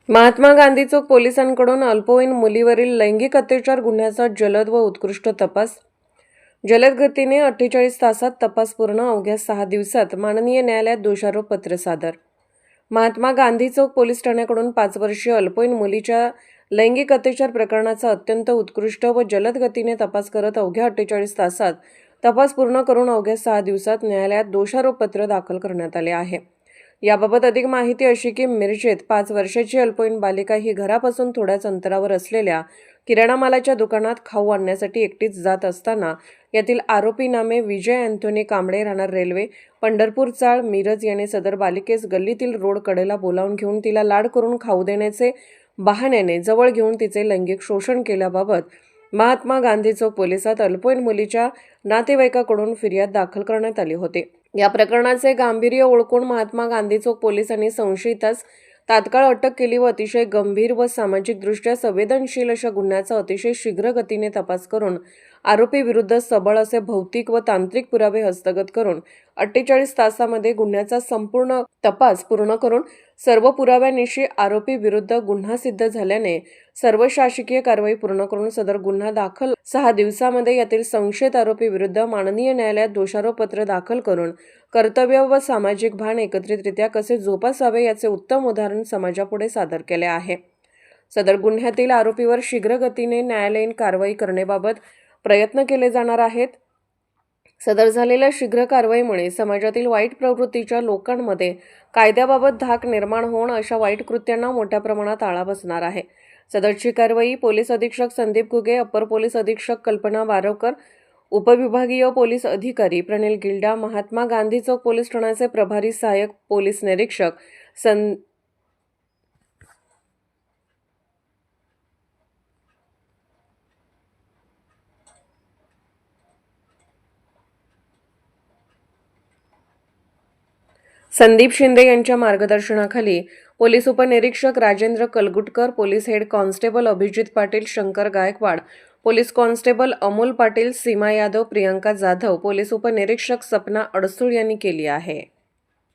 महात्मा गांधी चौक पोलिसांकडून अल्पवयीन मुलीवरील लैंगिक अत्याचार गुन्ह्याचा जलद व उत्कृष्ट तपास. जलद गतीने 48 तासात तपास पूर्ण. अवघ्या 6 दिवसात माननीय न्यायालयात दोषारोप पत्र सादर. महात्मा गांधी चौक पोलीस ठाण्याकडून 5 वर्षीय अल्पवयीन मुलीच्या लैंगिक अत्याचार प्रकरणाचा अत्यंत उत्कृष्ट व जलद गतीने तपास करत अवघ्या 48 तासात तपास पूर्ण करून अवघ्या 6 दिवसात न्यायालयात दोषारोप पत्र दाखल करण्यात आले आहे. याबाबत अधिक माहिती अशी की मिरजेत 5 वर्षाची अल्पवयीन बालिका ही घरापासून थोड्याच अंतरावर असलेल्या किराणा मालाच्या दुकानात खाऊ आणण्यासाठी एकटीच जात असताना यातील आरोपी नामे विजय अँथोनी कांबळे, राहणार रेल्वे, पंढरपूर चाळ, मिरज याने सदर बालिकेस गल्लीतील रोड कडेला बोलावून घेऊन तिला लाड करून खाऊ देण्याचे बहाण्याने जवळ घेऊन तिचे लैंगिक शोषण केल्याबाबत महात्मा गांधी चौक पोलिसात अल्पवयीन मुलीच्या नातेवाईकाकडून फिर्याद दाखल करण्यात आली होती. या प्रकरणाचे गांभीर्य ओळखून महात्मा गांधी चौक पोलिसांनी संशयितास तात्काळ अटक केली व अतिशय गंभीर व सामाजिकदृष्ट्या संवेदनशील अशा गुन्ह्याचा अतिशय शीघ्र गतीने तपास करून आरोपी विरुद्ध सबळ असे भौतिक व तांत्रिक पुरावे हस्तगत करून 48 तासामध्ये गुन्ह्याचा संपूर्ण तपास पूर्ण करून सर्व पुराव्यानिशी आरोपी विरुद्ध गुन्हा सिद्ध झाल्याने सर्व शासकीय कारवाई पूर्ण करून सदर गुन्हा दाखल 6 दिवसामध्ये यातील संशयित आरोपी विरुद्ध माननीय न्यायालयात दोषारोप पत्र दाखल करून कर्तव्य व सामाजिक भान एकत्रितरित्या कसे जोपासावे याचे उत्तम उदाहरण समाजापुढे सादर केले आहे. सदर गुन्ह्यातील आरोपीवर शीघ्र गतीने न्यायालयीन कारवाई करण्याबाबत प्रयत्न केले जाणार आहेत. सदर झालेल्या शीघ्र कारवाईमुळे समाजातील वाईट प्रवृत्तीच्या लोकांमध्ये कायद्याबाबत धाक निर्माण होऊन अशा वाईट कृत्यांना मोठ्या प्रमाणात आळा बसणार आहे. सदरची कारवाई पोलीस अधीक्षक संदीप घुगे, अप्पर पोलीस अधीक्षक कल्पना वारवकर, उपविभागीय पोलीस अधिकारी प्रणिल गिल्डा, महात्मा गांधी चौक पोलीस ठाण्याचे प्रभारी सहाय्यक पोलीस निरीक्षक संदीप शिंदे यांच्या मार्गदर्शनाखाली पोलीस उपनिरीक्षक Rajendra Kalgutkar, police head constable Abhijit Patil, Shankar Gaikwad, police constable Amol Patil, Seema Yadav, Priyanka Jadhav, police उपनिरीक्षक सपना अडसूळ यांनी केली आहे.